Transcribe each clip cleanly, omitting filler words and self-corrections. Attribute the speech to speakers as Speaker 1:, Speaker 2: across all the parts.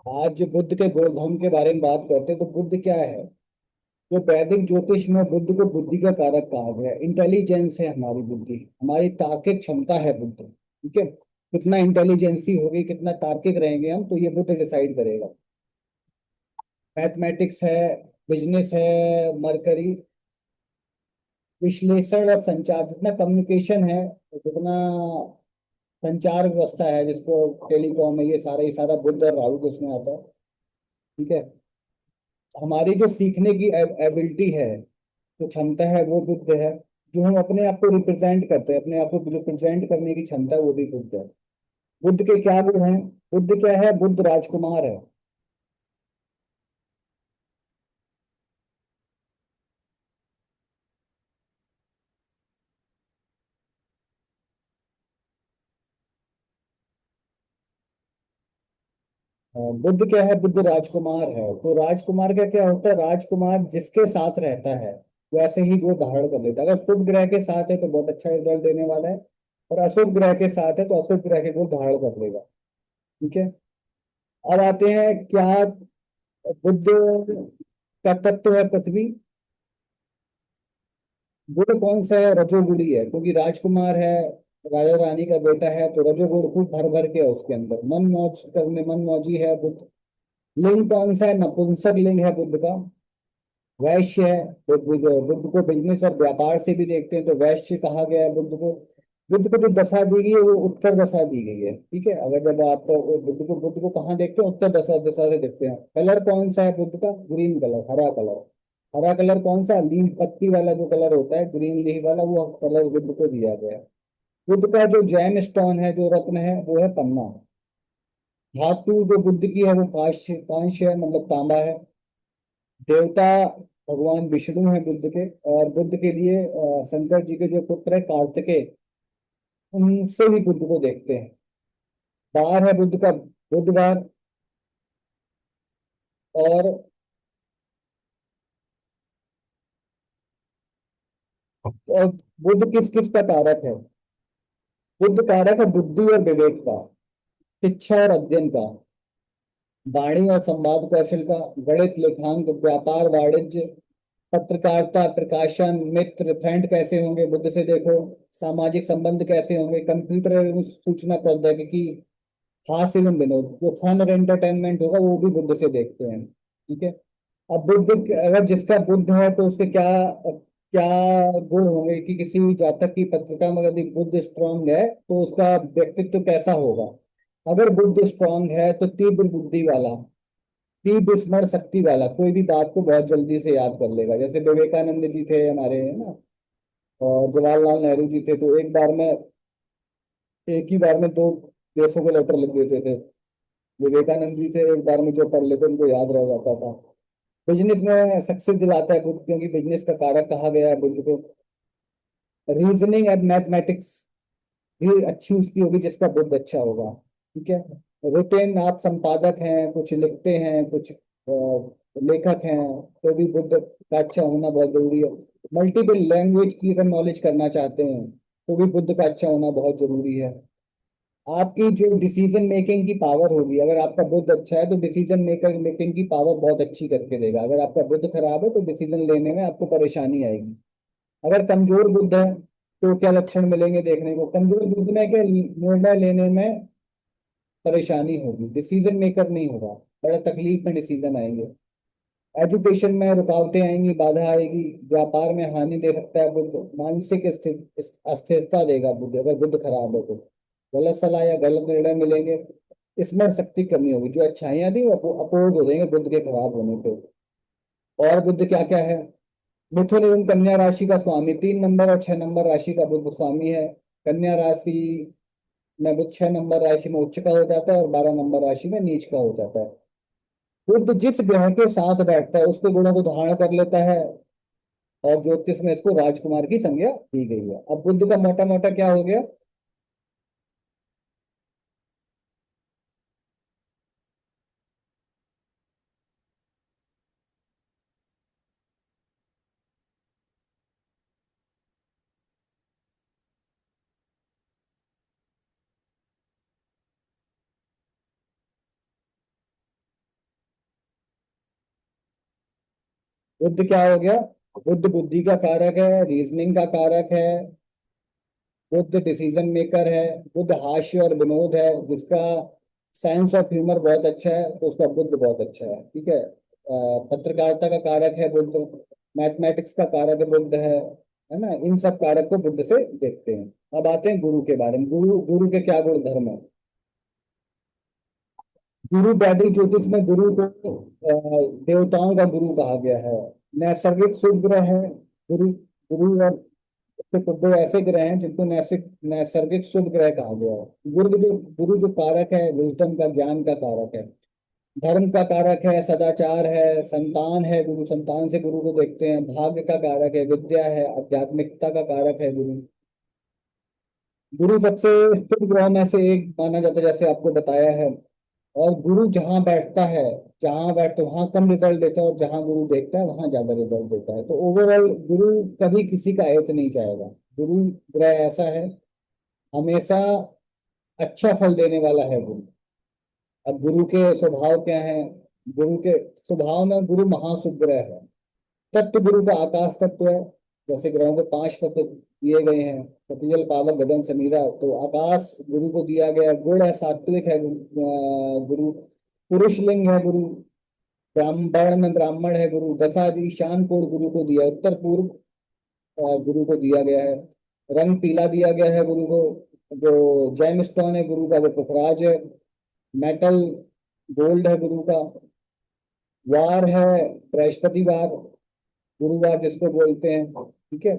Speaker 1: आज जो बुद्ध के गुण के बारे में बात करते हैं, तो बुद्ध क्या है? जो वैदिक ज्योतिष में बुद्ध को बुद्धि का कारक कहा गया है। इंटेलिजेंस है हमारी बुद्धि, हमारी तार्किक क्षमता है बुद्ध, ठीक है। कितना इंटेलिजेंसी होगी, कितना तार्किक रहेंगे हम, तो ये बुद्ध डिसाइड करेगा। मैथमेटिक्स है, बिजनेस है, मरकरी, विश्लेषण और संचार, जितना कम्युनिकेशन है, जितना संचार व्यवस्था है, जिसको टेलीकॉम है, ये सारा बुद्ध और राहु को उसमें आता है, ठीक है। हमारी जो सीखने की एबिलिटी है, जो क्षमता है, वो बुद्ध है। जो हम अपने आप को रिप्रेजेंट करते हैं, अपने आप को रिप्रेजेंट करने की क्षमता है, वो भी बुद्ध है। बुद्ध के क्या गुण हैं? बुद्ध क्या है? बुद्ध राजकुमार है। बुद्ध क्या है? बुद्ध राजकुमार है। तो राजकुमार का क्या होता है? राजकुमार जिसके साथ रहता है, वैसे ही वो धारण कर लेता है। अगर शुभ ग्रह के साथ है तो बहुत अच्छा रिजल्ट देने वाला है, और अशुभ ग्रह के साथ है तो अशुभ ग्रह के को धारण कर लेगा, ठीक है। अब आते हैं क्या बुद्ध का तत्व है पृथ्वी। गुण कौन सा है? रजोगुणी है, क्योंकि राजकुमार है, राजा रानी का बेटा है, तो रजोगुण खूब भर भर के है उसके अंदर। मन मौज करने, मन मौजी है बुद्ध। लिंग कौन सा है? नपुंसक लिंग है बुद्ध का। वैश्य है। बुद्ध को बिजनेस और व्यापार से भी देखते हैं, तो वैश्य कहा गया है बुद्ध को। बुद्ध को जो दशा दी गई है, वो उत्तर दशा दी गई है, ठीक है। अगर जब आप बुद्ध को कहाँ देखते हैं? उत्तर दशा दशा से देखते हैं। कलर कौन सा है बुद्ध का? ग्रीन कलर, हरा कलर। हरा कलर कौन सा? लीफ पत्ती वाला जो कलर होता है, ग्रीन लीफ वाला, वो कलर बुद्ध को दिया गया है। बुद्ध का जो जैन स्टोन है, जो रत्न है, वो है पन्ना। धातु जो बुद्ध की है, वो कांस्य कांस्य है, मतलब तांबा है। देवता भगवान विष्णु है बुद्ध के। और बुद्ध के लिए शंकर जी के जो पुत्र है कार्तिकेय, उनसे भी बुद्ध को देखते हैं। बार है बुद्ध का बुधवार। और और बुद्ध किस किस का कारक है? बुद्ध कारक है बुद्धि और विवेक का, शिक्षा और अध्ययन का, वाणी और संवाद कौशल का, गणित, लेखांक, व्यापार, वाणिज्य, पत्रकारिता, प्रकाशन, मित्र, फ्रेंड कैसे होंगे बुद्ध से देखो। सामाजिक संबंध कैसे होंगे, कंप्यूटर एवं सूचना प्रौद्योगिकी, हास्य एवं विनोद, जो फन और एंटरटेनमेंट होगा, वो भी बुद्ध से देखते हैं, ठीक है। अब बुद्ध, अगर जिसका बुद्ध है तो उसके क्या क्या गुण होंगे, कि किसी जातक की पत्रिका में यदि बुद्ध स्ट्रांग है तो उसका व्यक्तित्व कैसा होगा? अगर बुद्ध स्ट्रांग है तो तीव्र बुद्धि वाला, तीव्र स्मरण शक्ति वाला, कोई भी बात को बहुत जल्दी से याद कर लेगा। जैसे विवेकानंद जी थे हमारे, है ना, और जवाहरलाल नेहरू जी थे, तो एक ही बार में दो देशों को लेटर लिख देते थे। विवेकानंद जी थे, एक बार में जो पढ़ लेते उनको याद रह जाता था। बिजनेस में सक्सेस दिलाता है बुद्ध, क्योंकि बिजनेस का कारक कहा गया है बुद्ध को। रीजनिंग एंड मैथमेटिक्स भी अच्छी उसकी होगी जिसका बुद्ध अच्छा होगा, ठीक है। रिटेन, आप संपादक हैं, कुछ लिखते हैं, कुछ लेखक हैं, तो भी बुद्ध का अच्छा होना बहुत जरूरी है। मल्टीपल लैंग्वेज की अगर नॉलेज करना चाहते हैं, तो भी बुद्ध का अच्छा होना बहुत जरूरी है। आपकी जो डिसीजन मेकिंग की पावर होगी, अगर आपका बुद्ध अच्छा है तो डिसीजन मेकर मेकिंग की पावर बहुत अच्छी करके देगा। अगर आपका बुद्ध खराब है तो डिसीजन लेने में आपको परेशानी आएगी। अगर कमजोर बुद्ध है तो क्या लक्षण मिलेंगे देखने को? कमजोर बुद्ध में क्या, निर्णय लेने में परेशानी होगी, डिसीजन मेकर नहीं होगा, बड़ा तकलीफ में डिसीजन आएंगे। एजुकेशन में रुकावटें आएंगी, बाधा आएगी। व्यापार में हानि दे सकता है बुद्ध। मानसिक अस्थिरता देगा बुद्ध, अगर बुद्ध खराब है तो। गलत सलाह या गलत निर्णय मिलेंगे। स्मरण शक्ति कमी होगी, जो अच्छाइयां थी वो अपोज हो जाएंगे बुद्ध के खराब होने पे। और बुद्ध क्या क्या है? मिथुन एवं कन्या राशि का स्वामी, 3 नंबर और 6 नंबर राशि का बुद्ध स्वामी है। कन्या राशि में बुद्ध 6 नंबर राशि में उच्च का हो जाता है, और 12 नंबर राशि में नीच का हो जाता है। बुद्ध जिस ग्रह के साथ बैठता है उसके गुणों को धारण कर लेता है, और ज्योतिष में इसको राजकुमार की संज्ञा दी गई है। अब बुद्ध का मोटा मोटा क्या हो गया? बुद्ध क्या हो गया? बुद्ध बुद्धि का कारक है, रीजनिंग का कारक है, बुद्ध डिसीजन मेकर है, बुद्ध हास्य और विनोद है, जिसका साइंस ऑफ ह्यूमर बहुत अच्छा है तो उसका बुद्ध बहुत अच्छा है, ठीक है। पत्रकारिता का कारक है बुद्ध, मैथमेटिक्स का कारक है बुद्ध है ना। इन सब कारक को बुद्ध से देखते हैं। अब आते हैं गुरु के बारे में। गुरु गुरु के क्या गुण धर्म है? गुरु वैदिक ज्योतिष में गुरु को देवताओं का गुरु कहा गया है। नैसर्गिक शुभ ग्रह है गुरु। गुरु और तो दो ऐसे ग्रह हैं जिनको नैसर्गिक नैसर्गिक शुभ ग्रह कहा गया है। गुरु जो कारक है विजडम का, ज्ञान का कारक है। धर्म का कारक है, सदाचार है, संतान है गुरु, संतान से गुरु को देखते हैं। भाग्य का कारक है, विद्या है, आध्यात्मिकता का कारक है गुरु। गुरु सबसे शुभ ग्रह में से एक माना जाता है, जैसे आपको बताया है। और गुरु जहाँ बैठता है, जहाँ बैठता है वहां कम रिजल्ट देता है, और जहाँ गुरु देखता है वहां ज्यादा रिजल्ट देता है। तो ओवरऑल गुरु कभी किसी का हित नहीं चाहेगा। गुरु ग्रह ऐसा है, हमेशा अच्छा फल देने वाला है गुरु। अब गुरु के स्वभाव क्या है? गुरु के स्वभाव में गुरु महाशुभ है। तत्व गुरु का आकाश तत्व है। जैसे ग्रहों को पांच तत्व दिए गए हैं, पतंजल पावक गगन समीरा, तो आकाश गुरु को दिया गया। गुण है, सात्विक है गुरु। पुरुष लिंग है गुरु। ब्राह्मण में ब्राह्मण है गुरु। दशा ईशान कोण गुरु को दिया, उत्तर पूर्व गुरु को दिया गया है। रंग पीला दिया गया है गुरु को। जो जेम स्टोन है गुरु का वो पुखराज है। मेटल गोल्ड है गुरु का। वार है बृहस्पतिवार, गुरुवार जिसको बोलते हैं, ठीक है।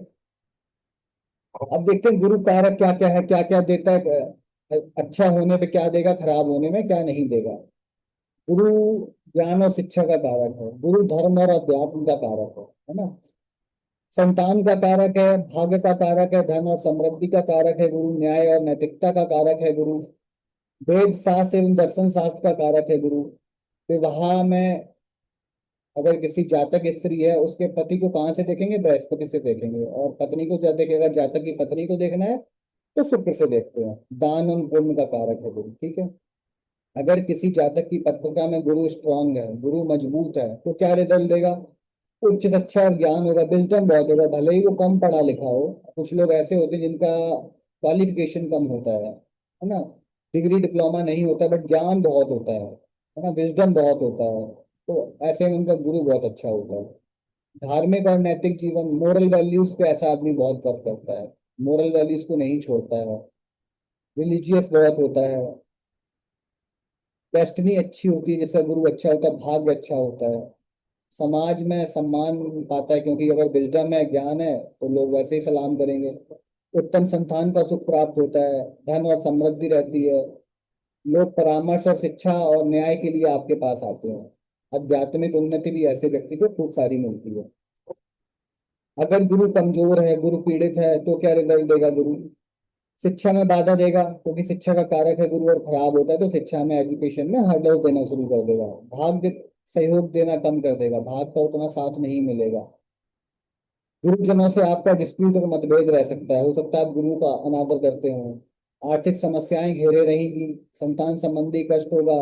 Speaker 1: अब देखते हैं गुरु कारक क्या क्या है, क्या क्या देता है। अच्छा होने पे क्या देगा, खराब होने में क्या नहीं देगा। गुरु ज्ञान और शिक्षा का कारक है। गुरु धर्म और अध्यात्म का कारक है ना। संतान का कारक है, भाग्य का कारक है, धन और समृद्धि का कारक है गुरु। न्याय और नैतिकता का कारक है गुरु। वेद शास्त्र एवं दर्शन शास्त्र का कारक है गुरु। विवाह में अगर किसी जातक स्त्री है, उसके पति को कहाँ से देखेंगे? बृहस्पति से देखेंगे। और पत्नी को क्या देखेगा? जातक की पत्नी को देखना है तो शुक्र से देखते हैं। दान और पुण्य का कारक है गुरु, ठीक है। अगर किसी जातक की पत्रिका में गुरु स्ट्रांग है, गुरु मजबूत है, तो क्या रिजल्ट देगा? उच्च शिक्षा और ज्ञान होगा, विजडम बहुत होगा, भले ही वो कम पढ़ा लिखा हो। कुछ लोग ऐसे होते हैं जिनका क्वालिफिकेशन कम होता है ना। डिग्री डिप्लोमा नहीं होता बट ज्ञान बहुत होता है ना, विजडम बहुत होता है। तो ऐसे में उनका गुरु बहुत अच्छा होता है। धार्मिक और नैतिक जीवन, मोरल वैल्यूज पे ऐसा आदमी बहुत वर्क करता है। मोरल वैल्यूज को नहीं छोड़ता है। रिलीजियस बहुत होता है। डेस्टिनी अच्छी होती है, जिसका गुरु अच्छा होता है, भाग्य अच्छा होता है। समाज में सम्मान पाता है, क्योंकि अगर विजडम है, ज्ञान है, तो लोग वैसे ही सलाम करेंगे। उत्तम संतान का सुख प्राप्त होता है। धन और समृद्धि रहती है। लोग परामर्श और शिक्षा और न्याय के लिए आपके पास आते हैं। आध्यात्मिक उन्नति भी ऐसे व्यक्ति को खूब सारी मिलती है। अगर गुरु कमजोर है, गुरु पीड़ित है, तो क्या रिजल्ट देगा गुरु? शिक्षा में बाधा देगा, क्योंकि शिक्षा का कारक है गुरु। और खराब होता है तो शिक्षा में, एजुकेशन में हर्डल्स देना शुरू कर देगा। भाग्य सहयोग देना कम कर देगा, भाग का उतना साथ नहीं मिलेगा। गुरुजनों से आपका डिस्प्यूट और मतभेद रह सकता है। हो सकता है आप गुरु का अनादर करते हो। आर्थिक समस्याएं घेरे रहेंगी। संतान संबंधी कष्ट होगा।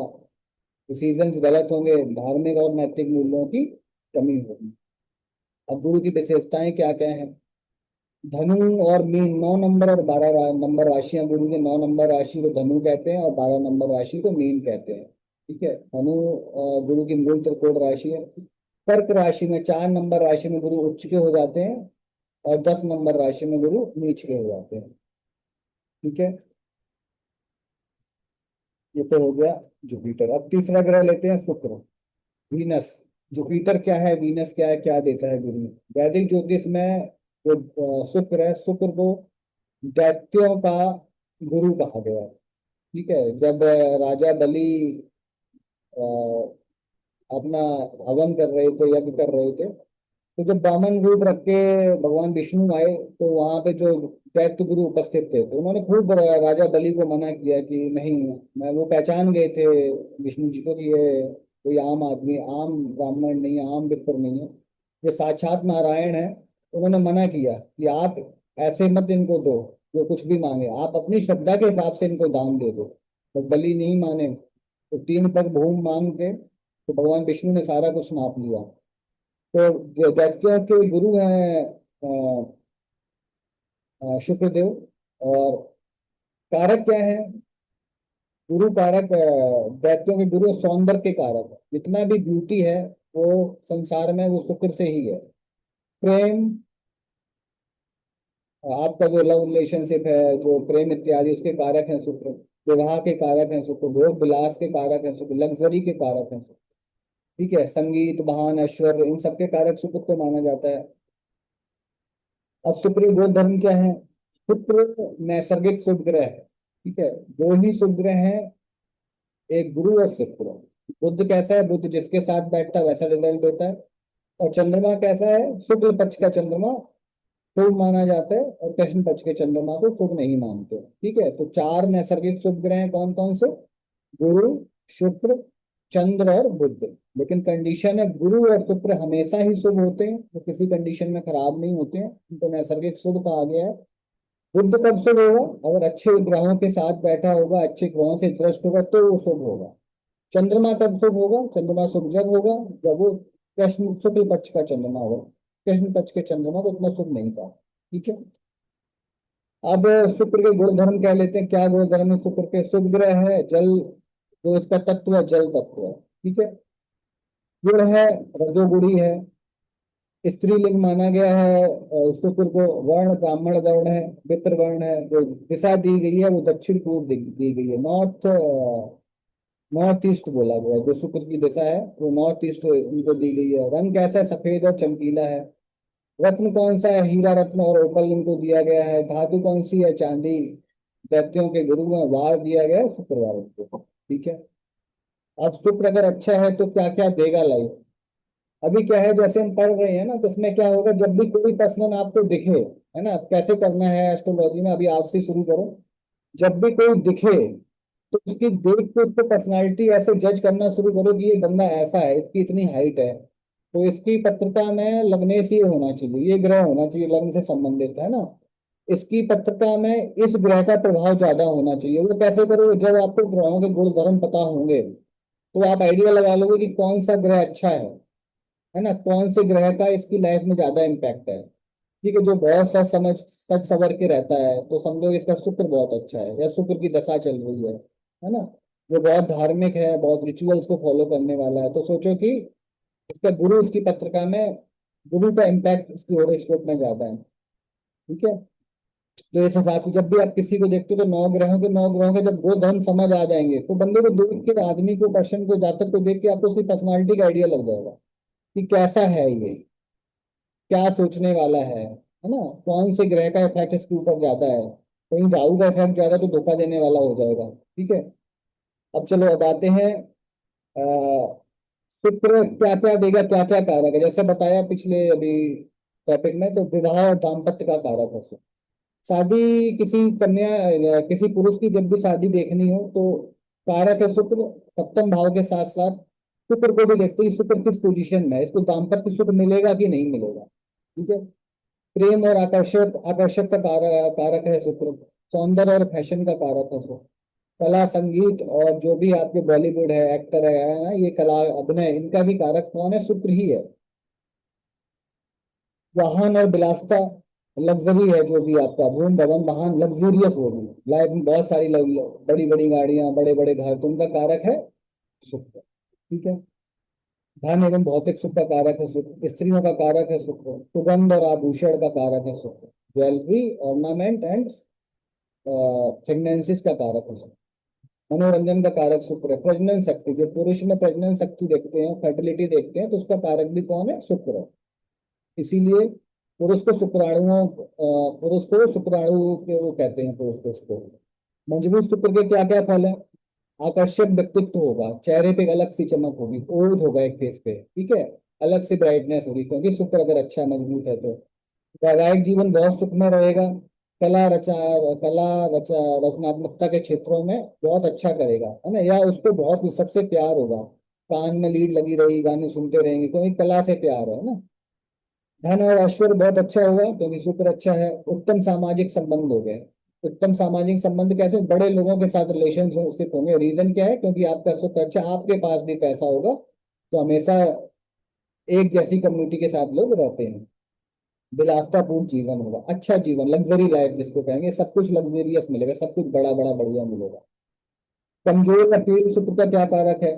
Speaker 1: डिसीजंस गलत होंगे। धार्मिक और नैतिक मूल्यों की कमी होगी। अब गुरु की विशेषताएं क्या क्या है? धनु और मीन, 9 नंबर और 12 नंबर राशियां गुरु के। 9 नंबर राशि को धनु कहते हैं और 12 नंबर राशि को मीन कहते हैं, ठीक है। धनु गुरु की मूल त्रिकोण राशि है। कर्क राशि में, 4 नंबर राशि में गुरु उच्च के हो जाते हैं, और 10 नंबर राशि में गुरु नीच के हो जाते हैं, ठीक है। ये तो हो गया जुपिटर। अब तीसरा ग्रह लेते हैं, शुक्र, वीनस। जुपिटर क्या है, वीनस क्या है, क्या देता है गुरु? वैदिक ज्योतिष में जो शुक्र है, शुक्र को दैत्यों का गुरु कहा गया है, ठीक है। जब राजा बलि अ, अपना हवन कर रहे थे, यज्ञ कर रहे थे, तो जब वामन रूप रख के भगवान विष्णु आए, तो वहां पे जो दैत्य गुरु उपस्थित थे, तो उन्होंने खूब राजा बलि को मना किया कि नहीं। मैं वो पहचान गए थे विष्णु जी को कि ये कोई आम आदमी, आम ब्राह्मण नहीं है, आम विप्र नहीं है, ये साक्षात नारायण है। उन्होंने मना किया कि आप ऐसे मत इनको दो, जो कुछ भी मांगे आप अपनी श्रद्धा के हिसाब से इनको दान दे दो। तो बलि नहीं माने, तो 3 पग भूमि मांग के, तो भगवान विष्णु ने सारा कुछ नाप लिया। तो दैत्यों के गुरु हैं शुक्रदेव। और कारक क्या है? गुरु कारक, दैत्यों के गुरु सौंदर्य के कारक है। जितना भी ब्यूटी है वो संसार में वो शुक्र से ही है। प्रेम, आपका जो लव रिलेशनशिप है, जो प्रेम इत्यादि, उसके कारक हैं शुक्र। विवाह के कारक हैं शुक्र। भोग विलास के कारक हैं शुक्र। लग्जरी के कारक हैं शुक्र। ठीक है, संगीत, वाहन, ऐश्वर्य, इन सब के कारक शुक्र को माना जाता है। अब शुक्र गुण धर्म क्या है? शुक्र नैसर्गिक शुभ ग्रह है। ठीक है, दो ही शुभ ग्रह हैं, एक गुरु और शुक्र। बुध कैसा है? बुध जिसके साथ बैठता है वैसा रिजल्ट होता है। और चंद्रमा कैसा है? शुक्ल पक्ष का चंद्रमा शुभ माना जाता है, और कृष्ण पक्ष के चंद्रमा को शुभ नहीं मानते। ठीक है, तो चार नैसर्गिक शुभ ग्रह हैं, कौन कौन से? गुरु, शुक्र, चंद्र और बुध। लेकिन कंडीशन है, गुरु और शुक्र हमेशा ही शुभ होते हैं, वो किसी कंडीशन में खराब नहीं होते हैं, उनको नैसर्गिक शुभ कहा गया है। बुध कब शुभ होगा? अगर अच्छे ग्रहों के साथ बैठा होगा, अच्छे ग्रहों से दृष्ट होगा, तो वो शुभ होगा। चंद्रमा कब शुभ होगा? चंद्रमा शुभ जब होगा जब वो कृष्ण शुक्ल पक्ष का चंद्रमा होगा। कृष्ण पक्ष के चंद्रमा को उतना शुभ नहीं था। ठीक है, अब शुक्र के गुण धर्म क्या लेते हैं? क्या गुण धर्म है शुक्र के? शुभ ग्रह है, जल, जो इसका तत्व है जल तत्व है। ठीक है, गुण है, रजोगुणी है। स्त्रीलिंग माना गया है शुक्र को। वर्ण ब्राह्मण वर्ण है, मित्र वर्ण है। जो दिशा दी गई है वो दक्षिण पूर्व दी गई है, नॉर्थ नॉर्थ ईस्ट बोला गया है। जो शुक्र की दिशा है वो नॉर्थ ईस्ट उनको दी गई है। रंग कैसा है? सफेद और चमकीला है। रत्न कौन सा है? हीरा रत्न और ओपल इनको दिया गया है। धातु कौन सी है? चांदी। दैत्यों के गुरु में वार दिया गया है शुक्रवार को। ठीक है, अब शुक्र अगर अच्छा है तो क्या क्या देगा लाइफ? अभी क्या है, जैसे हम पढ़ रहे हैं ना, तो उसमें क्या होगा, जब भी कोई पर्सन आपको दिखे, है ना, अब कैसे करना है एस्ट्रोलॉजी में, अभी आज से शुरू करो। जब भी कोई दिखे तो उसकी देख के उसको पर्सनालिटी ऐसे जज करना शुरू करो कि ये बंदा ऐसा है, इसकी इतनी हाइट है, तो इसकी पत्रिका में लग्नेश ये होना चाहिए, ये ग्रह होना चाहिए, लग्न से संबंधित है ना। इसकी पत्रिका में इस ग्रह का प्रभाव ज्यादा होना चाहिए। वो कैसे करोगे? जब आपको ग्रहों के गुण धर्म पता होंगे तो आप आइडिया लगा लोगे कि कौन सा ग्रह अच्छा है ना, कौन से ग्रह का इसकी लाइफ में ज्यादा इम्पैक्ट है। ठीक है, जो बहुत सच सवर के रहता है तो समझो इसका शुक्र बहुत अच्छा है, या शुक्र की दशा चल रही है ना। जो बहुत धार्मिक है, बहुत रिचुअल्स को फॉलो करने वाला है, तो सोचो कि इसका गुरु इसकी पत्रिका में, गुरु का इम्पैक्ट इसकी हॉरोस्कोप में ज्यादा है। ठीक है, तो इस हिसाब से जब भी आप किसी को देखते हो तो नौ ग्रहों के जब वो धर्म समझ आ जाएंगे तो बंदे को देख के, आदमी को, पर्सन को, जातक को देख के आपको उसकी पर्सनालिटी का आइडिया लग जाएगा कि कैसा है ये, क्या सोचने वाला है ना। कौन से ग्रह का इफेक्ट इसके ऊपर ज्यादा है। कहीं राहु का इफेक्ट ज्यादा तो धोखा देने वाला हो जाएगा। ठीक है, अब चलो अब आते हैं शुक्र क्या क्या देगा, क्या क्या कारक है। जैसे बताया पिछले अभी टॉपिक में, तो विवाह और दाम्पत्य का कारक है। शादी किसी कन्या किसी पुरुष की जब भी शादी देखनी हो तो कारक है शुक्र। सप्तम भाव के साथ साथ शुक्र को भी देखते हैं, शुक्र किस पोजीशन में है, इसको दाम्पत्य सुख मिलेगा कि नहीं मिलेगा। ठीक है, प्रेम और आकर्षक का कारक है शुक्र। सौंदर्य और फैशन का कारक है शुक्र। कला, संगीत और जो भी आपके बॉलीवुड है, एक्टर है ना, ये कला, अभिनय, इनका भी कारक कौन है? शुक्र ही है। वाहन और विलासता, लग्जरी है जो भी आपका भूम भवन वाहन लग्जूरियस होगी, लाइफ में बहुत सारी बड़ी बड़ी गाड़ियां, बड़े बड़े घर, तो उनका कारक है शुक्र। ठीक है, धन एवं भौतिक सुख का कारक है शुक्र। स्त्रियों का कारक है शुक्र। सुगंध और आभूषण का कारक है शुक्र। ज्वेलरी, ऑर्नामेंट एंड फ्रेग्नेंसेस का कारक है शुक्र। मनोरंजन का कारक शुक्र है। प्रजनन शक्ति, जो पुरुष में प्रजनन शक्ति देखते हैं, फर्टिलिटी देखते हैं, तो उसका कारक भी कौन है? शुक्र है। इसीलिए पुरुष को शुक्राणु के वो कहते हैं, पुरुष को उसको। मजबूत शुक्र के क्या क्या फल है? आकर्षक व्यक्तित्व होगा, चेहरे पे एक अलग सी चमक होगी, ओज होगा एक फेस पे। ठीक है, अलग से ब्राइटनेस होगी, क्योंकि शुक्र अगर अच्छा मजबूत है तो वैवाहिक जीवन बहुत सुखमय रहेगा। कला रचा कला रचा रचनात्मकता के क्षेत्रों में बहुत अच्छा करेगा, है ना, या उसको बहुत सबसे प्यार होगा। कान में लीड लगी रहेगी, गाने सुनते रहेंगे, क्योंकि कला से प्यार है ना। धन और ऐश्वर्य बहुत अच्छा होगा क्योंकि शुक्र अच्छा है। उत्तम सामाजिक संबंध हो गए। उत्तम सामाजिक संबंध कैसे? बड़े लोगों के साथ रिलेशनशिप होंगे। रीजन क्या है? क्योंकि आपका शुक्र अच्छा, आपके पास भी पैसा होगा तो हमेशा एक जैसी कम्युनिटी के साथ लोग रहते हैं। विलासतापूर्ण जीवन होगा, अच्छा जीवन, लग्जरी लाइफ जिसको कहेंगे, सब कुछ लग्जरियस मिलेगा, सब कुछ बड़ा बड़ा बढ़िया मिलेगा। कमजोर या पीड़ित शुक्र का क्या कारक है?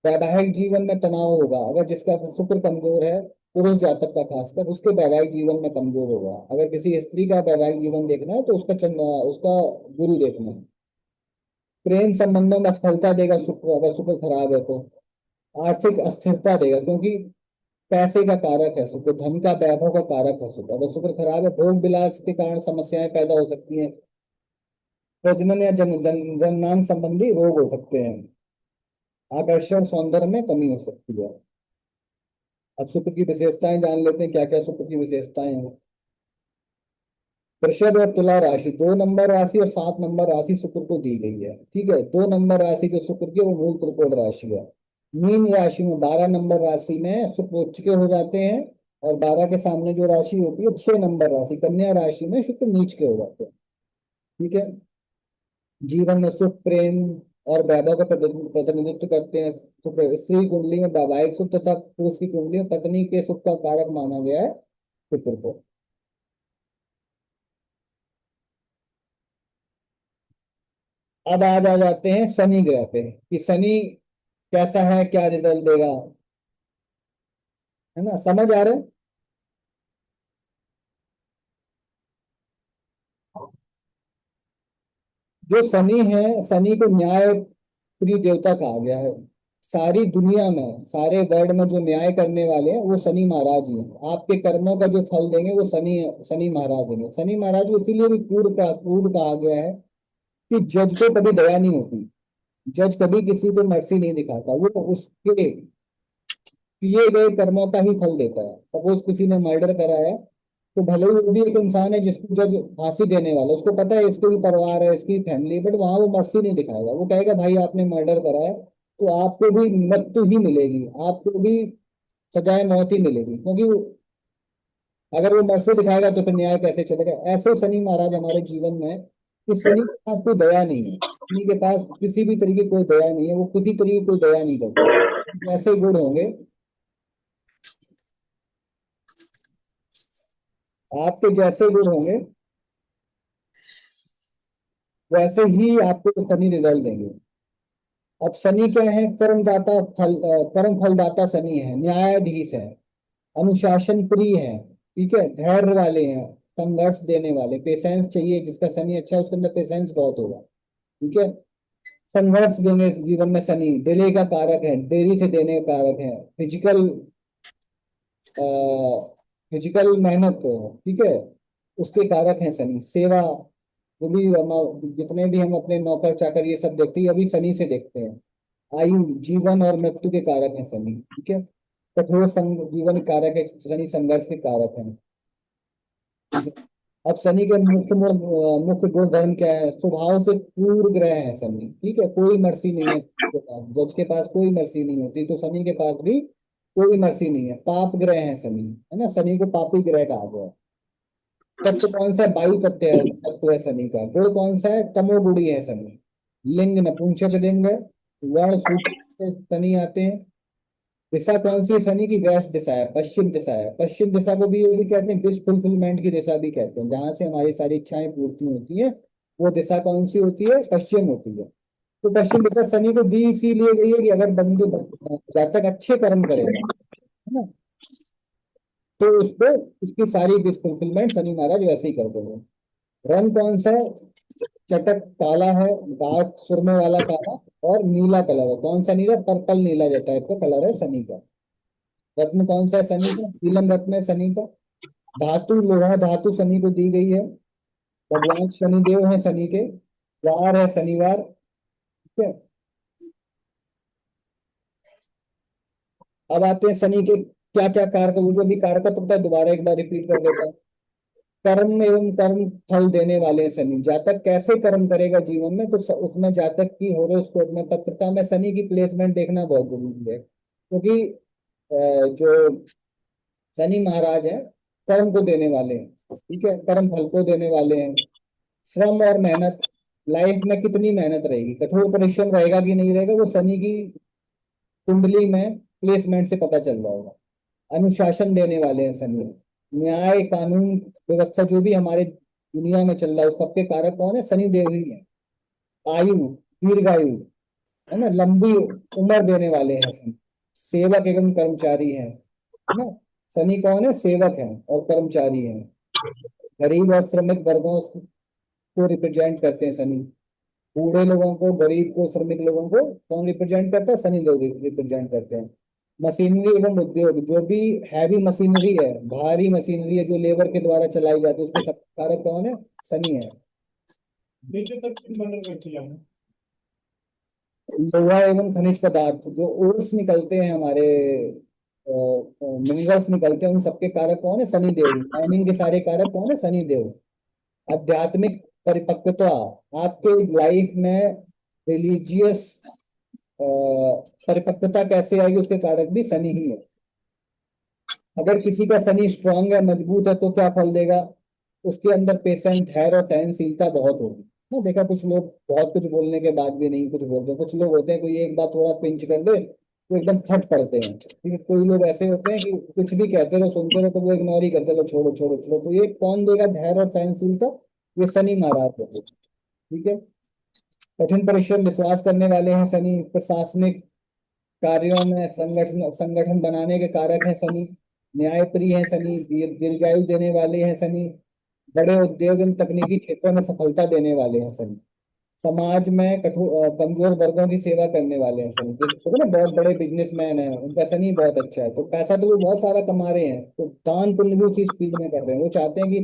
Speaker 1: वैवाहिक जीवन में तनाव होगा, अगर जिसका शुक्र कमजोर है, पुरुष जातक का खासकर, उसके वैवाहिक जीवन में कमजोर होगा। अगर किसी स्त्री का वैवाहिक जीवन देखना है तो उसका उसका गुरु देखना है। प्रेम संबंधों में असफलता देगा शुक्र, अगर शुक्र खराब है तो। आर्थिक अस्थिरता देगा, क्योंकि पैसे का कारक है शुक्र, धन का वैभव का कारक है शुक्र। अगर शुक्र खराब है, भोग विलास के कारण समस्याएं पैदा हो सकती हैं। प्रजनन या जननांग संबंधी रोग हो सकते हैं। आकर्षण सौंदर्य में कमी हो सकती है। अब शुक्र की विशेषताएं जान लेते हैं, क्या क्या शुक्र की विशेषताएं हैं। वृषभ और तुला राशि, 2 नंबर राशि और 7 नंबर राशि शुक्र को दी गई है। ठीक है, 2 नंबर राशि जो शुक्र की है वो मूल त्रिकोण राशि है। मीन राशि में 12 नंबर राशि में शुक्र उच्च के हो जाते हैं, और 12 के सामने जो राशि होती है 6 नंबर राशि कन्या राशि में शुक्र नीच के हो जाते हैं। ठीक है, जीवन में सुख, प्रेम और वैभव का प्रतिनिधित्व करते हैं। शुक्र स्त्री कुंडली में वैवाहिक सुख तथा पुरुष की कुंडली में पत्नी के सुख का कारक माना गया है शुक्र को। अब आज आ जाते हैं शनि ग्रह पे, कि शनि कैसा है, क्या रिजल्ट देगा, है ना, समझ आ रहा है? जो शनि है, शनि को न्याय प्रिय देवता कहा गया है। सारी दुनिया में, सारे वर्ल्ड में जो न्याय करने वाले हैं वो शनि महाराज ही हैं। आपके कर्मों का जो फल देंगे वो शनि शनि महाराज देंगे। शनि महाराज को इसीलिए भी पूर्व कहा गया है कि जज को कभी दया नहीं होती। जज कभी किसी को मर्सी नहीं दिखाता, वो उसके किए गए कर्मों का ही फल देता है। सपोज किसी ने मर्डर कराया, तो भले ही वो भी एक इंसान है जिसको जज फांसी देने वाला, उसको पता है इसके भी परिवार है, इसकी फैमिली, बट वहां वो मर्सी नहीं दिखाएगा। वो कहेगा भाई आपने मर्डर कराया तो आपको भी मृत्यु ही मिलेगी, आपको भी सजाए मौत ही मिलेगी, क्योंकि अगर वो मर्सी दिखाएगा तो फिर न्याय कैसे चलेगा। ऐसे शनि महाराज हमारे जीवन में है कि शनि के पास कोई दया नहीं है, शनि के पास किसी भी तरीके की कोई दया नहीं है, वो किसी तरीके की कोई दया नहीं करता। ऐसे गुण होंगे आपके, जैसे गुण होंगे वैसे ही आपको शनि रिजल्ट देंगे। अब शनि क्या है? कर्म फलदाता शनि है, न्यायाधीश है, अनुशासन प्रिय है, ठीक है, धैर्य वाले हैं, संघर्ष देने वाले, पेशेंस चाहिए, जिसका शनि अच्छा है उसके अंदर पेशेंस बहुत होगा। ठीक है, संघर्ष देंगे जीवन में। शनि डिले का कारक है, देरी से देने का कारक है। फिजिकल मेहनत, ठीक है, उसके कारक हैं शनि। सेवा, जो भी जितने भी हम अपने नौकर चाकर ये सब देखते हैं, अभी शनि से देखते हैं। आयु, जीवन और मृत्यु के कारक हैं शनि। ठीक है, कठोर जीवन कारक है शनि, संघर्ष के कारक है। ठीक है, अब शनि के मुख्य गुण धर्म क्या है? स्वभाव से क्रूर ग्रह है शनि। ठीक है, कोई मर्सी नहीं है शनि के पास, जज के पास कोई मर्सी नहीं होती, तो शनि के पास भी कोई मर्सी नहीं है। पाप ग्रह है शनि, है ना, शनि को पापी ग्रह कहा गया है। तत्व कौन सा है? वायु तत्व है शनि का। गुण कौन सा है? तमोगुणी है शनि। लिंग नपुंसक लिंग है। वर्ण सूत्र से शनि आते हैं। दिशा कौन सी है शनि की? वैश्य दिशा है, पश्चिम दिशा है। पश्चिम दिशा को भी ये भी कहते हैं विश फुलफिलमेंट की दिशा भी कहते हैं, जहां से हमारी सारी इच्छाएं पूर्ति होती है। वो दिशा कौन सी होती है? पश्चिम होती है। तो पश्चिम दिशा शनि को दी इसीलिए गई है कि अगर बंदे जातक अच्छे कर्म करेगा, है ना, तो उसको उसकी सारी विश फुलफिलमेंट शनि महाराज वैसे ही कर देंगे। रंग कौन सा है? चटक काला है, डार्क सुरमे वाला काला, और नीला कलर है। कौन सा नीला? पर्पल नीला जो टाइप का कलर है शनि का। रत्न कौन सा है शनि का? नीलम रत्न है शनि का। धातु लोहा धातु शनि को दी गई है। भगवान शनिदेव है शनि के। वार है शनिवार। ठीक है, अब आते हैं शनि के क्या क्या कारक, वो जो भी कारक पता है दोबारा एक बार रिपीट कर देता हूँ। कर्म एवं कर्म फल देने वाले हैं शनि। जातक कैसे कर्म करेगा जीवन में, तो उसमें जातक की होरोस्कोप में, पत्रिका में शनि की प्लेसमेंट देखना बहुत जरूरी है, क्योंकि जो शनि महाराज है कर्म को देने वाले हैं। ठीक है, कर्म फल को देने वाले हैं। श्रम और मेहनत, लाइफ में कितनी मेहनत रहेगी, कठोर परिश्रम रहेगा कि नहीं रहेगा, वो शनि की कुंडली में प्लेसमेंट से पता चल जाएगा। अनुशासन देने वाले हैं शनि। न्याय कानून व्यवस्था जो भी हमारे दुनिया में चल रहा है उस सबके कारक कौन है? शनि देव ही है। आयु, दीर्घायु, है ना, लंबी उम्र देने वाले हैं शनि। सेवक एवं कर्मचारी हैं, है ना। शनि कौन है? सेवक है और कर्मचारी है। गरीब और श्रमिक वर्गों को रिप्रेजेंट करते हैं शनि। बूढ़े लोगों को, गरीब को, श्रमिक लोगों को कौन रिप्रेजेंट करता है? शनि देव रिप्रेजेंट करते हैं। मशीनरी एवं उद्योग, जो भी हैवी मशीनरी है, भारी मशीनरी है जो लेबर के द्वारा चलाई जाती है, उसके सब कारक कौन है? शनि है। नीचे तक बंडल करती है। लोहा एवं खनिज पदार्थ, जो ओर्स निकलते हैं हमारे, मिनरल्स निकलते हैं, उन सबके कारक कौन है? शनि देव। माइनिंग के सारे कारक कौन है? शनि देव। आध्यात्मिक परिपक्वता, आपके लाइफ में रिलीजियस परिपक्वता कैसे आएगी, उसके कारक भी शनि ही है। अगर किसी का शनि स्ट्रांग है, मजबूत है, तो क्या फल देगा? उसके अंदर पेशेंस, धैर्य और सहनशीलता बहुत होगी ना। देखा, कुछ लोग बहुत कुछ बोलने के बाद भी नहीं कुछ बोलते। कुछ लोग होते हैं, कोई एक बात थोड़ा पिंच कर दे तो एकदम फट पड़ते हैं। ठीक है, कोई लोग ऐसे होते हैं कि कुछ भी कहते रहो, सुनते रहो, तो वो इग्नोर ही करते रहो, छोड़ो छोड़ो छोड़ो। तो ये कौन देगा धैर्य और सहनशीलता? ये शनि महाराज देंगे। ठीक है। कठिन परिश्रम, विश्वास करने वाले हैं शनि। प्रशासनिक कार्यों में संगठन संगठन बनाने के कारक हैं शनि। न्यायप्रिय हैं शनि। दीर्घायु देने वाले हैं शनि। बड़े उद्योग एवं तकनीकी क्षेत्रों में सफलता देने वाले हैं शनि। समाज में कमजोर वर्गों की सेवा करने वाले हैं शनि। देखो ना, बहुत बड़े बिजनेसमैन हैं, उनका शनि बहुत अच्छा है, तो पैसा तो वो बहुत सारा कमा रहे हैं, तो दान पुण्य भी उसी स्पीड में कर रहे हैं। वो चाहते हैं कि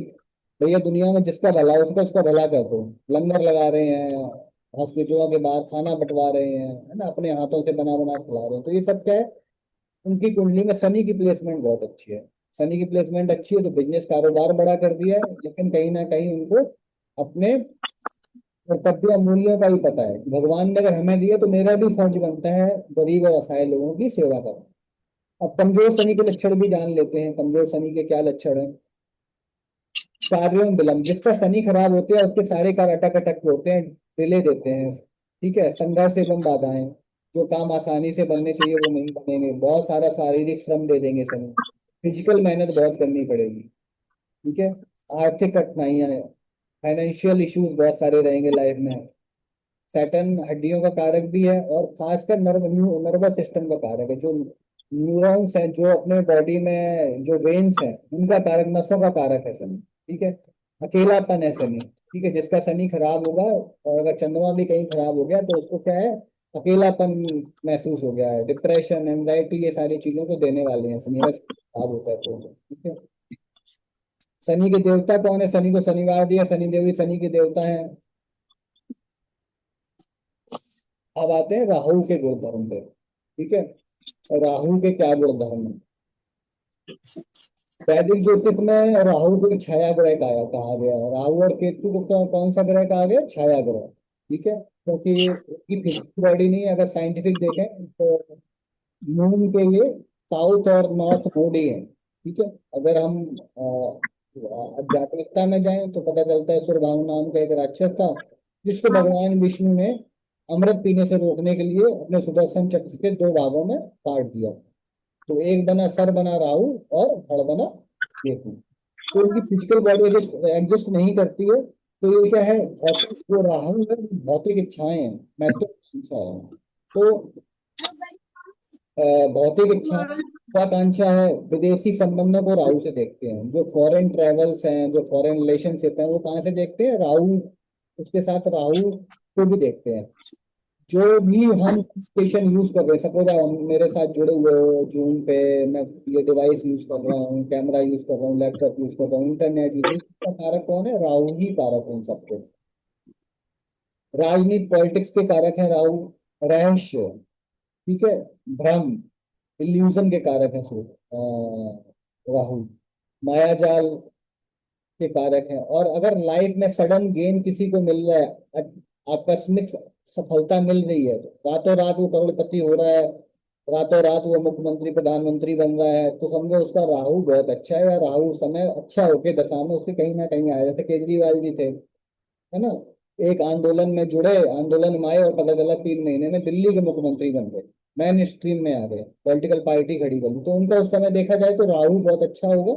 Speaker 1: भैया दुनिया में जिसका भला हो उसका उसका भला कर दो। लंगर लगा रहे हैं, हॉस्पिटलों के बाहर खाना बंटवा रहे हैं, है ना, अपने हाथों से बना बना खिला रहे हैं। तो ये सब क्या है? उनकी कुंडली में शनि की प्लेसमेंट बहुत अच्छी है। शनि की प्लेसमेंट अच्छी है तो बिजनेस कारोबार बड़ा कर दिया है, लेकिन कहीं ना कहीं उनको अपने कर्तव्य मूल्यों का ही पता है कि भगवान ने अगर हमें दिया तो मेरा भी फर्ज बनता है गरीब और असहाय लोगों की सेवा करना। अब कमजोर शनि के लक्षण भी जान लेते हैं। कमजोर शनि के क्या लक्षण है? कार्यों में विलंब, जिसका शनि खराब होते हैं उसके सारे कार्य अटक अटक के होते हैं, डिले देते हैं। ठीक है। संघर्ष एवं बाधाएं, जो काम आसानी से बनने चाहिए वो नहीं बनेंगे। बहुत सारा शारीरिक श्रम दे देंगे शनि। फिजिकल मेहनत बहुत करनी पड़ेगी। ठीक है। आर्थिक कठिनाइयां, फाइनेंशियल इश्यूज बहुत सारे रहेंगे लाइफ में। सैटर्न हड्डियों का कारक भी है और खासकर नर्वस सिस्टम का कारक है। जो न्यूरॉन्स हैं, जो अपने बॉडी में जो वेन्स हैं, उनका कारक, नसों का कारक है शनि। ठीक है। अकेलापन है शनि। ठीक है। जिसका शनि खराब होगा और अगर चंद्रमा भी कहीं खराब हो गया तो उसको क्या है? अकेलापन महसूस हो गया है, डिप्रेशन, एंजाइटी, ये सारी चीजों को देने वाले हैं शनि, अगर खराब होता है तो। ठीक है। शनि के देवता कौन है? शनि को शनिवार दिया, शनि देव ही शनि के देवता है। अब आते हैं राहु के गुणधर्म पे। ठीक है। राहु के क्या गुणधर्म है? वैदिक ज्योतिष में राहु को छाया ग्रह कहा गया है। राहु और केतु को कौन सा ग्रह कहा गया? छाया ग्रह। ठीक है, क्योंकि उनकी फिजिकल बॉडी नहीं है। अगर साइंटिफिक देखें तो मून के ये साउथ और नॉर्थ नोड ही है। ठीक है। अगर हम आध्यात्मिकता में जाएं तो पता चलता है सुरभानु नाम का एक राक्षस था, जिसको भगवान विष्णु ने अमृत पीने से रोकने के लिए अपने सुदर्शन चक्र के दो भागों में काट दिया। तो एक बना, सर बना राहु और धड़ बना केतु। तो उनकी फिजिकल बॉडी एडजस्ट एडजस्ट नहीं करती है। तो ये क्या है? भौतिक, जो राहु है भौतिक इच्छाएं हैं, महत्वाकांक्षा है। तो भौतिक इच्छा, महत्वाकांक्षा है। विदेशी संबंधों को राहु से देखते हैं। जो फॉरेन ट्रेवल्स हैं, जो फॉरेन रिलेशनशिप है, वो कहाँ से देखते हैं? राहु, उसके साथ राहु को भी देखते हैं। जो भी हम एप्लीकेशन यूज कर रहे हैं, सपोज आप मेरे साथ जुड़े हुए हो जूम पे, मैं ये डिवाइस यूज कर रहा हूँ, कैमरा यूज कर रहा हूँ, लैपटॉप यूज कर रहा हूँ, इंटरनेट यूज, इसका कारक कौन है? राहु ही कारक है इन सबके। राजनीति, पॉलिटिक्स के कारक है राहु। रहस्य, ठीक है, भ्रम, इल्यूजन के कारक है राहु। मायाजाल के कारक हैं। और अगर लाइफ में सडन गेन किसी को मिल रहा है, आकस्मिक सफलता मिल रही है, तो रातों रात वो करोड़पति हो रहा है, रातों रात वो मुख्यमंत्री प्रधानमंत्री बन रहा है, तो समझो उसका राहु बहुत अच्छा है। या राहु समय अच्छा होके दशा में उसके कहीं ना कहीं आया। जैसे केजरीवाल जी थे, है ना, एक आंदोलन में जुड़े, आंदोलन में आए और पता चला 3 महीने में दिल्ली के मुख्यमंत्री बन गए। मेन स्ट्रीम में आ गए, पॉलिटिकल पार्टी खड़ी कर ली, तो उनका उस समय देखा जाए तो राहु बहुत अच्छा होगा।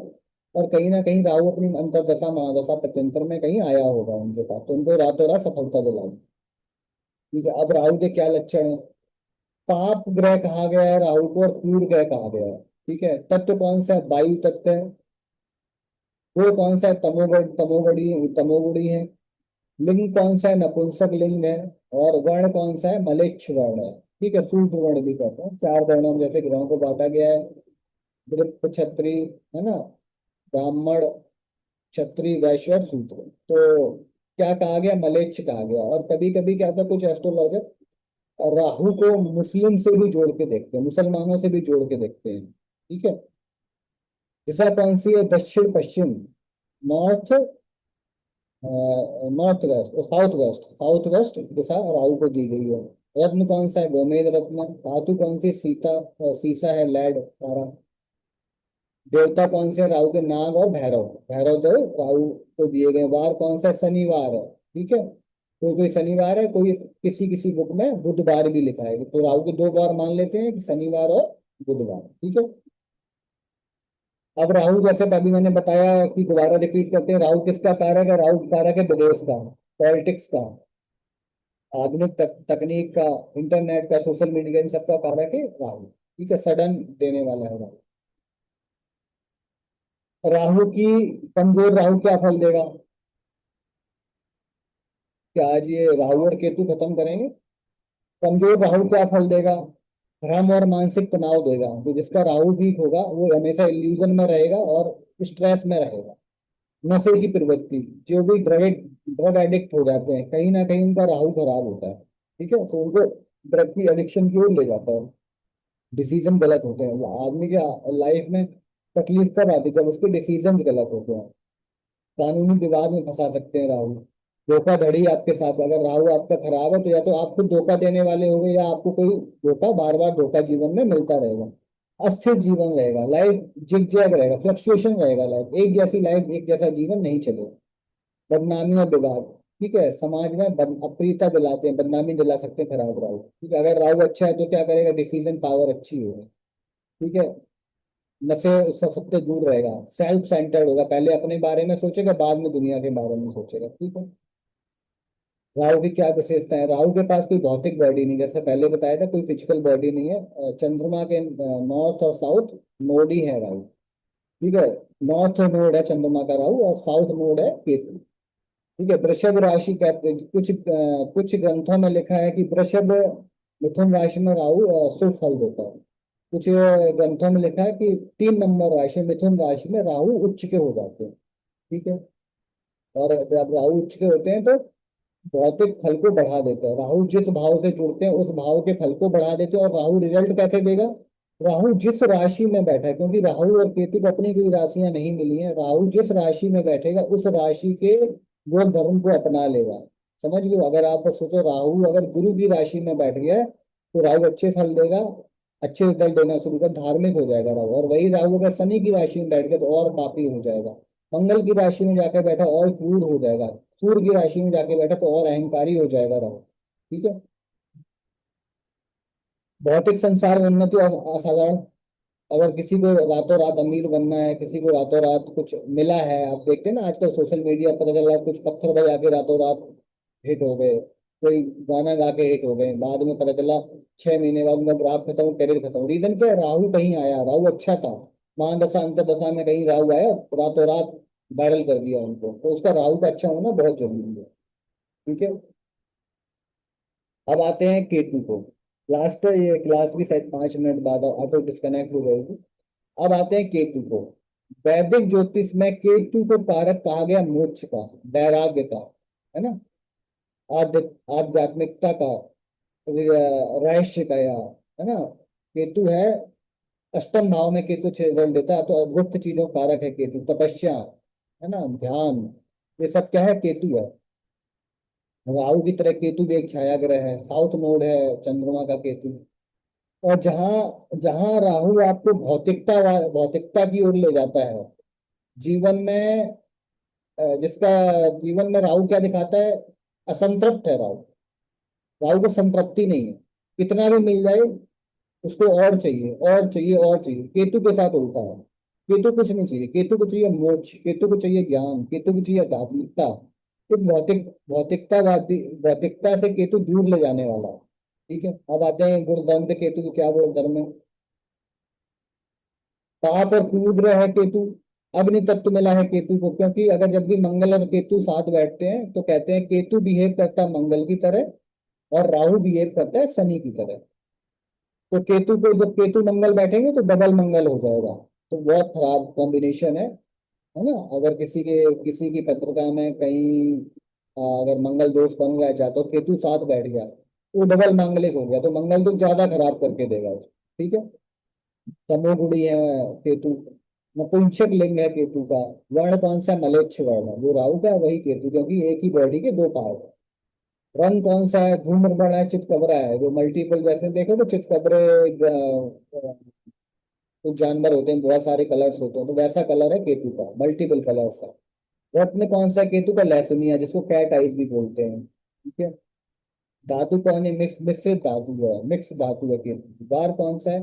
Speaker 1: और कहीं ना कहीं राहु अपनी अंतर्दशा महादशा प्रत्यंतर में कहीं आया होगा उनके पास, तो उनको रातों रात सफलता दिला दी। ठीक है, अब राहु के क्या लक्षण है? पाप ग्रह कहा गया है राहु को, और क्रूर ग्रह कहा गया है। ठीक है, तत्व कौन सा है? वायु तत्व है। वो कौन सा है? तमोगुणी है। लिंग कौन सा है? नपुंसक लिंग है। और वर्ण कौन सा है? मलेच्छ वर्ण है। ठीक है, शूद्र वर्ण भी कहते हैं, चार वर्णों में जैसे ग्रहों को बांटा गया है, वृक्ष क्षत्रिय, है ना, ब्राह्मण, क्षत्रिय, वैश्य और शूद्र। तो क्या कहा गया? मलेच्छ कहा गया। और कभी कभी क्या था, कुछ एस्ट्रोलॉजर राहु को मुस्लिम से भी जोड़ के देखते हैं, मुसलमानों से भी जोड़ के देखते हैं। ठीक है, दिशा कौन सी है? दक्षिण पश्चिम, north, north west, south west, south west दिशा राहु को दी गई है। रत्न कौन सा है? गोमेद रत्न। धातु कौन सी? सीता, सीसा है, लेड तारा। देवता कौन से? राहु के नाग और भैरव, भैरव तो राहु को दिए गए। वार कौन सा? शनिवार है। ठीक है, कोई कोई शनिवार है, कोई किसी किसी बुक में बुधवार भी लिखा है, तो राहु के दो बार मान लेते हैं कि शनिवार और बुधवार। ठीक है, अब राहु जैसे अभी मैंने बताया कि दोबारा रिपीट करते हैं, राहु किसका कारक है? राहु कारक है विदेश का, पॉलिटिक्स का, आधुनिक तकनीक का, इंटरनेट का, सोशल मीडिया, इन सबका कारक है राहु। ठीक है, सडन देने वाला है राहु। राहु की, कमजोर राहु क्या फल देगा? क्या आज ये राहु और केतु खत्म करेंगे? कमजोर राहु क्या फल देगा? भ्रम और मानसिक तनाव देगा। तो जिसका राहु वीक होगा वो हमेशा इल्यूजन में रहेगा और स्ट्रेस में रहेगा। नशे की प्रवृत्ति, जो भी ड्रग ड्रग एडिक्ट हो जाते हैं, कहीं ना कहीं उनका राहु खराब होता है। ठीक है, तो उनको ड्रग की एडिक्शन की ओर ले जाता है। डिसीजन गलत होते हैं, वो आदमी के लाइफ में तकलीफ कब आती है? जब उसके डिसीजन गलत होते हैं। कानूनी विवाद में फंसा सकते हैं राहु। धोखाधड़ी आपके साथ, अगर राहु आपका खराब है तो या तो आप खुद धोखा देने वाले होंगे, या आपको कोई धोखा, बार बार धोखा जीवन में मिलता रहेगा। अस्थिर जीवन रहेगा, लाइफ जिग जैग रहेगा, फ्लक्चुएशन रहेगा, लाइफ एक जैसी, लाइफ एक जैसा जीवन नहीं चलेगा। बदनामी और विवाद। ठीक है, समाज में अप्रियता दिलाते हैं, बदनामी दिला सकते हैं खराब राहु। ठीक है, अगर राहु अच्छा है तो क्या करेगा? डिसीजन पावर अच्छी होगी। ठीक है, नशे उससे सबसे दूर रहेगा, सेल्फ सेंटर्ड होगा, पहले अपने बारे में सोचेगा, बाद में दुनिया के बारे में सोचेगा। ठीक है, राहु की क्या विशेषता है? राहु के पास कोई भौतिक बॉडी नहीं, जैसे पहले बताया था, कोई फिजिकल बॉडी नहीं है। चंद्रमा के नॉर्थ और साउथ नोड ही है राहु। ठीक है, नॉर्थ नोड है चंद्रमा का राहु, और साउथ नोड है केतु। ठीक है, वृषभ राशि कहते हैं, कुछ ग्रंथों में लिखा है कि वृषभ, मिथुन राशि में राहु शुभ फल देता है। कुछ ग्रंथों में लिखा है कि 3 नंबर राशि, मिथुन राशि में राहु उच्च के हो जाते हैं। ठीक है, और जब राहु उच्च के होते हैं तो भौतिक फल को बढ़ा देते हैं। राहु जिस भाव से जुड़ते हैं उस भाव के फल को बढ़ा देते हैं। और राहु रिजल्ट कैसे देगा? राहु जिस राशि में बैठा है, क्योंकि राहु और केतु को अपनी कोई राशियां नहीं मिली हैं, राहु जिस राशि में बैठेगा उस राशि के गुण धर्म को अपना लेगा। समझ गए? अगर आप सोचो, राहु अगर गुरु की राशि में बैठ गया है तो राहु अच्छे फल देगा, अच्छे रिजल्ट देना शुरू कर, धार्मिक हो जाएगा राहु। और वही राहु अगर शनि की राशि में बैठ गया तो और पापी हो जाएगा। मंगल की राशि में जाकर बैठा और क्रूर हो जाएगा। सूर्य की राशि में जाके बैठा तो और अहंकारी हो जाएगा राहु। ठीक है, भौतिक संसार में उन्नति असाधारण। अगर किसी को रातों रात अमीर बनना है, किसी को रातों रात कुछ मिला है, आप देखते हैं ना आजकल सोशल मीडिया, पता चला कुछ पत्थर बजा के रातों रात हिट हो गए, कोई गाना गा के हिट हो गए, बाद में पता चला 6 महीने बाद उनका ग्राफ खत्म, करियर खत्म। रीजन क्या है? राहु कहीं आया, राहु अच्छा था, महादशा अंतरदशा में कहीं राहु आया, रातों रात वायरल कर दिया उनको, तो उसका राहु का अच्छा होना बहुत जरूरी है। ठीक है, अब आते हैं केतु को। लास्ट, ये क्लास भी शायद 5 मिनट बाद ऑटो डिस्कनेक्ट हो जाएगी। अब आते हैं केतु को। वैदिक ज्योतिष में केतु को कारक कहा गया मोक्ष का, वैराग्य का, है ना, आध्य आध्यात्मिकता का, रहस्य का, या, है ना। केतु है अष्टम भाव में, केतु 6 रिजल्ट देता है, तो गुप्त चीजों का कारक है केतु, तपस्या, है ना, ध्यान, ये सब क्या है? केतु है। राहु की तरह केतु भी एक छाया ग्रह है, साउथ नोड है चंद्रमा का केतु। और जहां जहां राहु आपको भौतिकता की ओर ले जाता है, जीवन में, जिसका जीवन में राहु क्या दिखाता है? असंतृप्त है राहु। राहु को संतृप्ति नहीं है, कितना भी मिल जाए उसको और चाहिए और चाहिए और चाहिए। केतु के साथ उल्टा है। केतु कुछ नहीं चाहिए, केतु को चाहिए मोक्ष, केतु को चाहिए ज्ञान, केतु को चाहिए आध्यात्मिकता। इस भौतिकतावादी भौतिकता से केतु दूर ले जाने वाला है। ठीक है, अब आते हैं गुणधर्म पे। केतु के क्या गुणधर्म है? पाप और क्रूर ग्रह है केतु। अग्नि तत्व मिला है केतु को, क्योंकि अगर जब भी मंगल और केतु साथ बैठते हैं तो कहते हैं केतु बिहेव करता है मंगल की तरह, और राहु बिहेव करता है शनि की तरह। तो केतु को, जब केतु मंगल बैठेंगे तो डबल मंगल हो जाएगा। तो बहुत खराब कॉम्बिनेशन है ना। अगर किसी की पत्रिका में कहीं अगर मंगल दोष बन गया चाहे तो केतु साथ बैठ गया, वो डबल मांगलिक हो गया, तो मंगल तो ज्यादा खराब करके देगा उसको। ठीक है। तमोगुणी है केतु। नपुंसक लिंग है केतु का। वर्ण कौन सा? मलेच्छ वर्ण है। जो राहु का है वही केतु, क्योंकि एक ही बॉडी के दो पार्ट है। रंग कौन सा है? धूम्रवर्ण है, चितकबरा है। जो मल्टीपल, जैसे देखो तो चितकबरे कुछ जानवर होते हैं, बहुत सारे कलर्स होते हैं, तो वैसा कलर है केतु का, मल्टीपल कलर्स है। रत्न कौन सा है केतु का? लहसुनिया, जिसको कैट आइज भी बोलते हैं। ठीक है। धातु कौन है? मिक्स मिश्रित धातु है, मिक्स धातु है केतु। वार कौन सा है?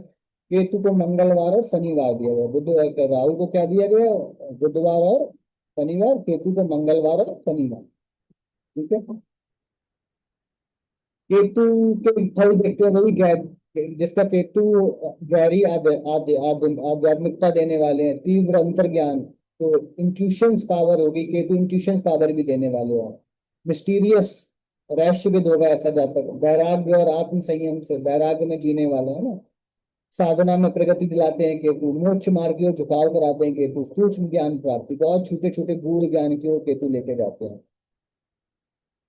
Speaker 1: केतु को मंगलवार और शनिवार दिया गया। राहु को क्या दिया गया? बुधवार और शनिवार। केतु को मंगलवार और शनिवार। ठीक है। केतु के फल देखते हैं वही जिसका केतु गहरी आध्यात्मिकता देने वाले हैं, तीव्र अंतर्ज्ञान। तो इंट्यूशंस पावर होगी, केतु इंट्यूशंस पावर भी देने वाले हैं। मिस्टीरियस रहस्यविद होगा ऐसा जातक। वैराग्य और आत्म संयम से, वैराग्य में जीने वाला है ना। साधना में प्रगति दिलाते हैं केतु। मोक्ष मार्ग की ओर झुकाव कराते हैं केतु। सूक्ष्म ज्ञान प्राप्ति, बहुत छोटे छोटे गूढ़ ज्ञान की ओर केतु लेके जाते हैं।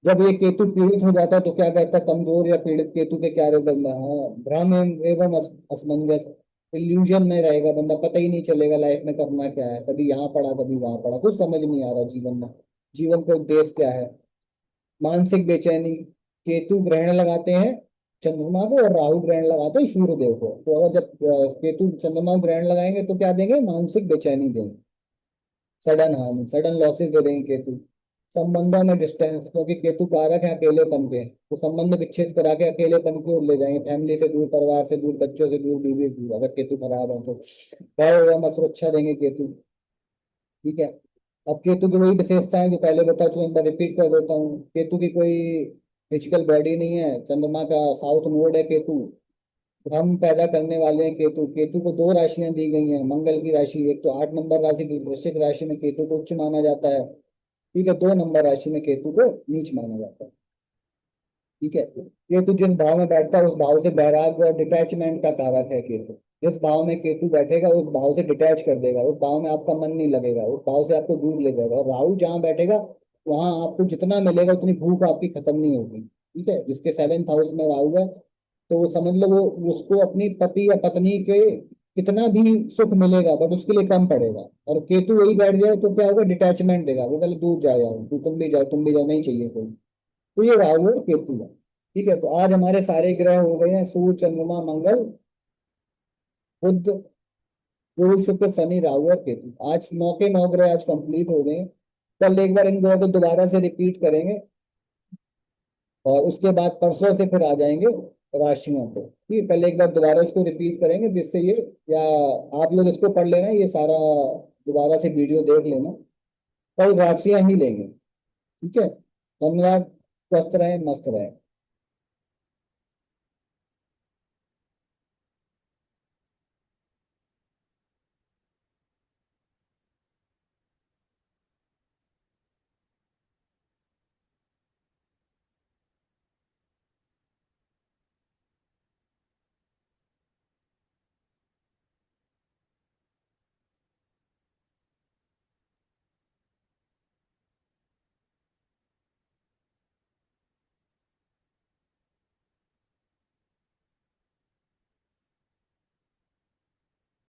Speaker 1: जब ये केतु पीड़ित हो जाता है तो क्या कहता है? कमजोर या पीड़ित केतु के क्या रिजल्ट है? भ्रम एवं असमंजस, इल्यूजन में रहेगा बंदा, पता ही नहीं चलेगा लाइफ में करना क्या है। कभी यहाँ पड़ा कभी वहां पड़ा, कुछ समझ नहीं आ रहा जीवन में। जीवन का उद्देश्य क्या है? मानसिक बेचैनी। केतु ग्रहण लगाते हैं चंद्रमा को, और राहु ग्रहण लगाते हैं सूर्य देव को। तो अगर जब केतु चंद्रमा को ग्रहण लगाएंगे तो क्या देंगे? मानसिक बेचैनी देंगे, सडन हानि, सडन लॉसेस दे देंगे केतु। संबंधों में डिस्टेंस, क्योंकि केतु कारक है अकेलेपन के, तो संबंध विच्छेद करा के अकेलेपन की ओर ले जाएंगे। फैमिली से दूर, परिवार से दूर, बच्चों से दूर, बीवी से दूर, अगर केतु खराब है तो। भय एवं असुरक्षा देंगे केतु। ठीक है। अब केतु की वही विशेषताएं जो पहले बता चुका, एक बार रिपीट कर देता हूँ। केतु की कोई फिजिकल बॉडी नहीं है। चंद्रमा का साउथ नोड है केतु। भ्रम पैदा करने वाले हैं केतु। केतु को दो राशियां दी गई हैं मंगल की राशि, एक तो 8 नंबर राशि की वृश्चिक राशि में केतु को उच्च माना जाता है। ठीक है। 2 नंबर राशि में केतु को नीच माना जाता है। ठीक है। केतु जिस भाव में बैठता है उस भाव से वैराग्य और डिटैचमेंट का कारक है केतु। जिस भाव में केतु बैठेगा उस भाव से डिटैच कर देगा, उस भाव में आपका मन नहीं लगेगा, उस भाव से आपको दूर ले जाएगा। और राहु जहाँ बैठेगा वहां आपको जितना मिलेगा उतनी भूख आपकी खत्म नहीं होगी। ठीक है। जिसके 7th हाउस में राहु है, तो वो समझ लो वो, उसको अपनी पति या पत्नी के कितना भी सुख मिलेगा बट उसके लिए कम पड़ेगा। और केतु वही बैठ जाए तो क्या होगा? डिटैचमेंट देगा, वो पहले दूर जाओ, तुम भी जाओ, तुम भी जाओ, नहीं चाहिए कोई। तो ये राहु और केतु है। ठीक है। तो आज हमारे सारे ग्रह हो गए हैं, सूर्य, चंद्रमा, मंगल, बुध, गुरु, शुक्र, शनि, राहु और केतु। आज 9 के 9 ग्रह आज कंप्लीट हो गए हैं। कल एक बार इन ग्रहों को दोबारा से रिपीट करेंगे, और उसके बाद परसों से फिर आ जाएंगे राशियों पे। ठीक है। कल एक बार दोबारा इसको रिपीट करेंगे, जिससे ये, या आप लोग इसको पढ़ लेना, ये सारा दोबारा से वीडियो देख लेना। कल राशियां ही लेंगे। ठीक है। धन्यवाद। स्वस्थ रहें, मस्त रहें।